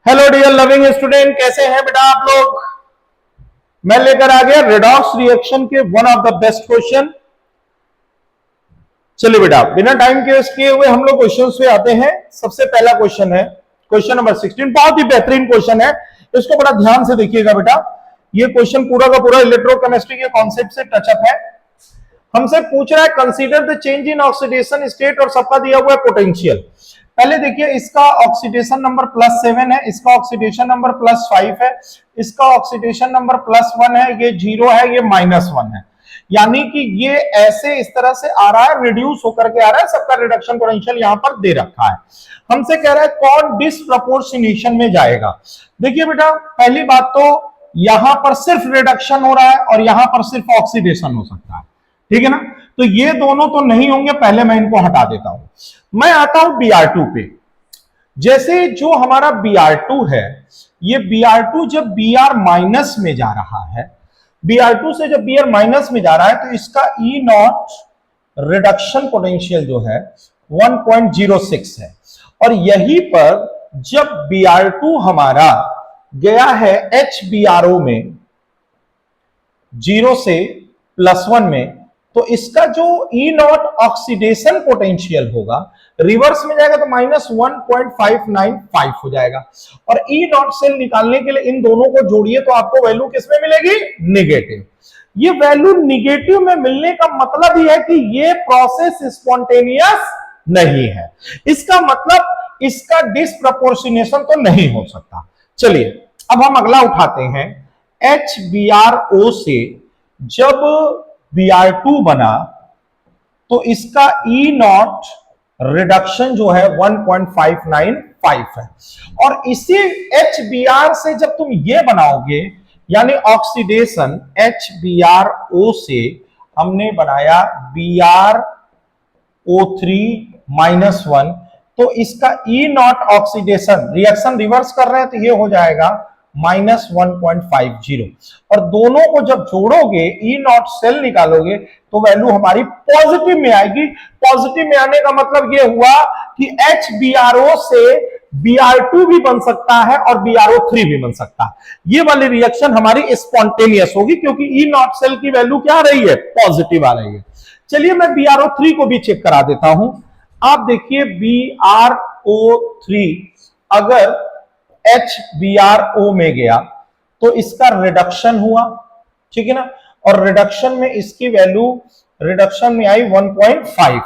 Hello dear loving student, कैसे हैं बेटा आप लोग। मैं लेकर आ गया रेडॉक्स रिएक्शन के one of the best question. चलिए बेटा, बिना टाइम के वेस्ट किए हुए हम लोग क्वेश्चंस पे आते हैं। सबसे पहला क्वेश्चन है क्वेश्चन नंबर 16। बहुत ही बेहतरीन क्वेश्चन है, इसको बड़ा ध्यान से देखिएगा बेटा। ये क्वेश्चन पूरा का पूरा इलेक्ट्रोकेमिस्ट्री के कॉन्सेप्ट से टचअप है। हमसे पूछ रहा है consider the change in oxidation state और सबका दिया हुआ है पोटेंशियल। पहले देखिए, इसका ऑक्सीडेशन नंबर +7 है, इसका ऑक्सीडेशन नंबर +5 है, इसका ऑक्सीडेशन नंबर +1 है, ये 0 है, ये -1 है। यानी कि ये ऐसे इस तरह से आ रहा है, रिड्यूस होकर के आ रहा है। सबका रिडक्शन पोटेंशियल यहां पर दे रखा है। हमसे कह रहा है कौन डिसप्रपोर्शनेशन में जाएगा। देखिए बेटा, पहली बात तो यहां पर सिर्फ रिडक्शन हो रहा है और यहां पर सिर्फ ऑक्सीडेशन हो सकता है, ठीक है ना। तो ये दोनों तो नहीं होंगे, पहले मैं इनको हटा देता हूं। मैं आता हूं Br2 पे। जैसे जो हमारा Br2 है, ये Br2 जब Br माइनस में जा रहा है, Br2 से जब Br माइनस में जा रहा है, तो इसका E0 रिडक्शन पोटेंशियल जो है 1.06 है। और यहीं पर जब Br2 हमारा गया है HBRO में 0 से +1 में, तो इसका जो E0 ऑक्सीडेशन पोटेंशियल होगा रिवर्स में जाएगा तो -1.595 हो जाएगा। और E0 सेल निकालने के लिए इन दोनों को जोड़िए तो आपको वैल्यू किसमें मिलेगी? नेगेटिव। ये वैल्यू नेगेटिव में मिलने का मतलब ही है कि ये प्रोसेस स्पॉन्टेनियस नहीं है। इसका मतलब इसका डिसप्रपोर्शनेशन तो नहीं हो सकता। चलिए अब हम अगला उठाते हैं। HBRO से जब Br2 बना तो इसका E0 रिडक्शन जो है 1.595 है। और इसी HBr से जब तुम ये बनाओगे, यानी ऑक्सीडेशन HBRO से हमने बनाया BrO3-1, तो इसका E0 ऑक्सीडेशन रिएक्शन रिवर्स कर रहे हैं तो ये हो जाएगा -1.50। और दोनों को जब जोड़ोगे, E0 सेल निकालोगे तो वैल्यू हमारी पॉजिटिव में आएगी। पॉजिटिव में आने का मतलब ये हुआ कि HBRO से Br2 भी बन सकता है और BrO3 भी बन सकता है। ये वाली रिएक्शन हमारी स्पॉन्टेनियस होगी क्योंकि E0 सेल की वैल्यू क्या आ रही है? पॉजिटिव आ रही है। चलिए मैं BrO3 को भी चेक करा देता हूं। आप देखिए BrO3 अगर HBRO में गया तो इसका रिडक्शन हुआ, ठीक है ना। और रिडक्शन में इसकी वैल्यू रिडक्शन में आई 1.5।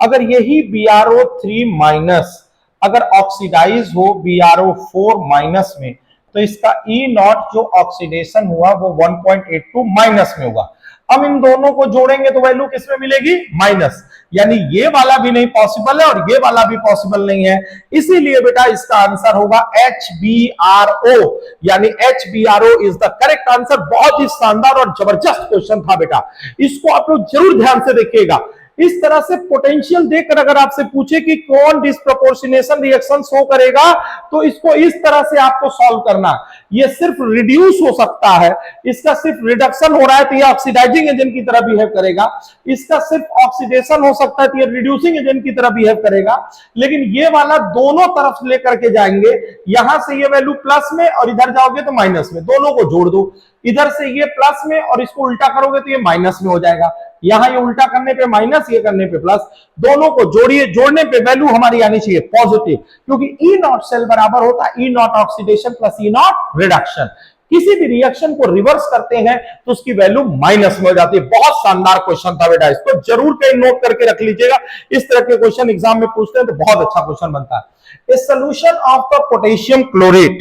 अगर यही BrO3 माइनस अगर ऑक्सीडाइज हो BrO4 माइनस में, तो इसका E0 जो ऑक्सीडेशन हुआ वो 1.82 माइनस में होगा। हम इन दोनों को जोड़ेंगे तो वैल्यू किसमें मिलेगी? माइनस। यानी ये वाला भी नहीं पॉसिबल है और ये वाला भी पॉसिबल नहीं है। इसीलिए बेटा इसका आंसर होगा HBRO, यानी HBRO is the correct answer. बहुत ही शानदार और जबरदस्त क्वेश्चन था बेटा, इसको आप लोग जरूर ध्यान से देखिएगा। इस तरह से पोटेंशियल देखकर अगर आपसे पूछे कि कौन डिसप्रपोर्शनेशन रिएक्शन शो करेगा, तो इसको इस तरह से आपको सॉल्व करना। ये सिर्फ रिड्यूस हो सकता है, इसका सिर्फ रिडक्शन हो रहा है तो ये ऑक्सीडाइजिंग एजेंट की तरह बिहेव करेगा। इसका सिर्फ ऑक्सीडेशन हो सकता है तो ये रिड्यूसिंग एजेंट की तरह बिहेव करेगा। लेकिन ये वाला दोनों तरफ लेकर के जाएंगे, यहां से ये वैल्यू प्लस में और इधर जाओगे तो माइनस में, दोनों को जोड़ दो। इधर से ये प्लस में और इसको उल्टा करोगे तो ये माइनस में हो जाएगा। यहां ये उल्टा करने पे माइनस, ये करने पे प्लस, दोनों को जोड़िए, जोड़ने पे वैल्यू हमारी आनी चाहिए पॉजिटिव, क्योंकि E0 सेल बराबर होता है E0 oxidation plus E0 reduction. किसी भी रिएक्शन को रिवर्स करते हैं तो उसकी वैल्यू माइनस में हो जाती है। बहुत शानदार क्वेश्चन था बेटा, इसको जरूर कहीं नोट करके रख लीजिएगा। इस तरह के क्वेश्चन एग्जाम में पूछते हैं तो बहुत अच्छा क्वेश्चन बनता है। A solution of the potassium chlorate,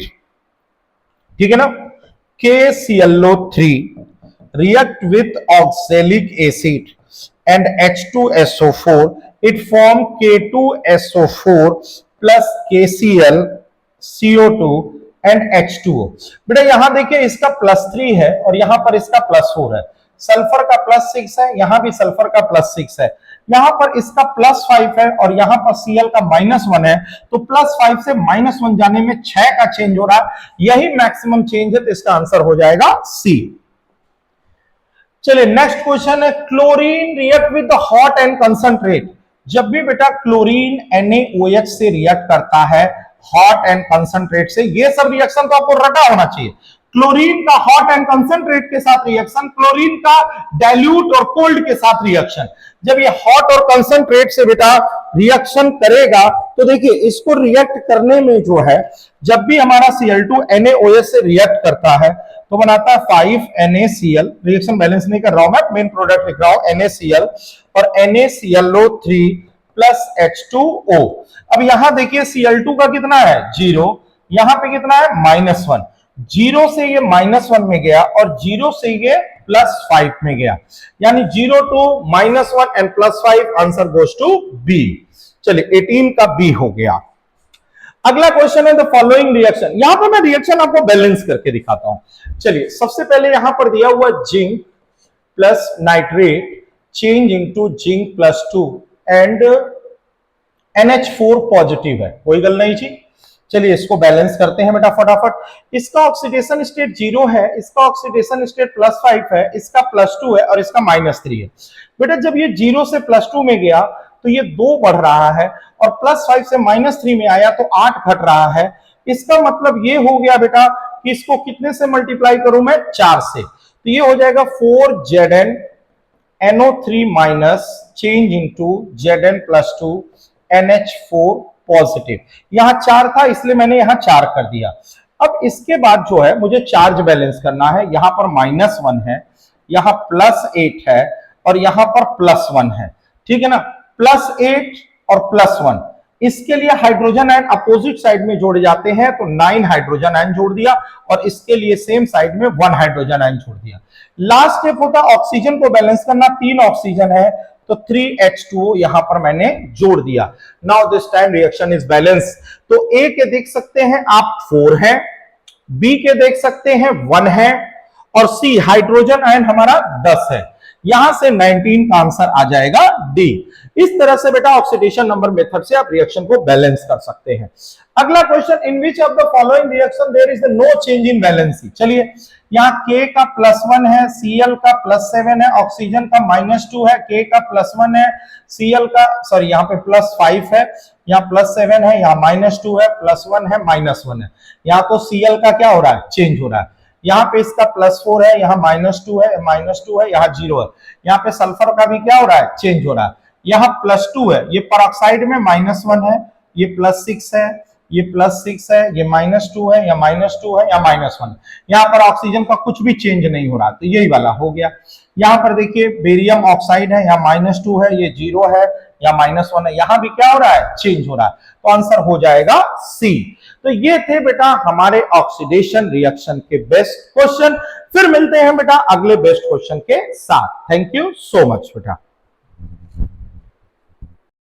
ठीक है ना, KClO3 react with oxalic acid and H2SO4, it form K2SO4 plus KCl CO2 and H2O। बेटा यहां देखिए इसका +3 है और यहां पर इसका +4 है। सल्फर का +6 है, यहां भी सल्फर का +6 है, यहां पर इसका +5 है और यहां पर Cl का -1 है। तो +5 से -1 जाने में 6 का चेंज हो रहा है, यही मैक्सिमम चेंज है, तो इसका आंसर हो जाएगा C। चलिए नेक्स्ट क्वेश्चन है, chlorine react with the hot and concentrate. जब भी बेटा क्लोरीन NaOH से रिएक्ट करता है हॉट एंड कंसंट्रेट से। ये सब रिएक्शन तो आपको रटा होना चाहिए। क्लोरीन का हॉट एंड कंसंट्रेट के साथ रिएक्शन, क्लोरीन का डाइल्यूट और कोल्ड के साथ रिएक्शन। जब ये हॉट और कंसंट्रेट से बेटा रिएक्शन करेगा तो देखिए इसको रिएक्ट करने में जो है, जब भी हमारा Cl2 NaOH से रिएक्ट करता है तो बनाता है 5NaCl। रिएक्शन बैलेंस नहीं कर रहा हूं मैं, मेन प्रोडक्ट लिख रहा हूं NaCl और NaClO3 प्लस H2O। अब यहां देखिए Cl2 का कितना है 0, यहां पे कितना है -1। 0 से ये -1 में गया और 0 से ये +5 में गया, यानी 0 to -1 and +5, answer goes to be. चलिए 18 का बी हो गया। अगला क्वेश्चन है द फॉलोइंग रिएक्शन। यहां पर मैं रिएक्शन आपको बैलेंस करके दिखाता हूं। चलिए सबसे पहले यहां पर दिया हुआ zinc plus nitrate change into zinc +2 and NH4 positive है, कोई गल नहीं जी। चलिए इसको बैलेंस करते हैं बेटा फटाफट। इसका ऑक्सीडेशन स्टेट 0 है, इसका ऑक्सीडेशन स्टेट +5 है, इसका +2 है और इसका -3 है। बेटा जब ये 0 से +2 में गया तो ये 2 बढ़ रहा है और +5 से -3 में आया तो 8 घट रहा है। इसका मतलब ये हो गया बेटा कि इसको कितने से मल्टीप्लाई करूं मैं, 4 से, तो ये हो जाएगा 4ZnNO3- change into Zn+2 NH4 positive. यहां 4 था इसलिए मैंने यहां 4 कर दिया। अब इसके बाद जो है मुझे चार्ज बैलेंस करना है। यहां पर -1 है, यहां +8 है और यहां पर +1 है, ठीक है ना। +8 और +1, इसके लिए हाइड्रोजन आयन अपोजिट साइड में जोड़े जाते हैं तो 9 हाइड्रोजन आयन जोड़ दिया और इसके लिए सेम साइड में 1 हाइड्रोजन आयन जोड़ दिया। लास्ट स्टेप होता ऑक्सीजन को बैलेंस करना। 3 ऑक्सीजन है तो 3H2O यहां पर मैंने जोड़ दिया। Now this time reaction is balance. तो ए के देख सकते हैं आप 4 है, बी के देख सकते हैं 1 है और सी हाइड्रोजन आयन हमारा 10 है। यहां से 19 का आंसर आ जाएगा डी। इस तरह से बेटा ऑक्सीडेशन नंबर मेथड से आप रिएक्शन को बैलेंस कर सकते हैं। अगला question, in which of the following reaction there is no change in valency. चलिए यहाँ K का +1 है, Cl का +7 है, ऑक्सीजन का -2 है, K का +1 है, Cl का सॉरी यहाँ पे +5 है, यहाँ +7 है, यहाँ -2 है, +1 है, -1 है। यहाँ तो Cl का क्या हो रहा है, चेंज हो रहा है। यहाँ पे इसका +4 है, यहाँ -2 है, -2 है, यहाँ 0 है। यहाँ पे सल्फर का भी क्या हो रहा है, चेंज हो रहा है। यहाँ +2 है, ये पेरोक्साइड में -1 है, ये +6 है, ये +6 है, ये -2 है, या -2 है, या -1। यहाँ पर ऑक्सीजन का कुछ भी चेंज नहीं हो रहा, तो यही वाला हो गया। यहाँ पर देखिए बेरियम ऑक्साइड है, यहाँ -2 है, ये 0 है, या -1 है, यहाँ भी क्या हो रहा है, चेंज हो रहा है। तो आंसर हो जाएगा सी। तो ये थे बेटा हमारे ऑक्सीडेशन रिएक्शन के बेस्ट क्वेश्चन। फिर मिलते हैं बेटा अगले बेस्ट क्वेश्चन के साथ। थैंक यू सो मच बेटा।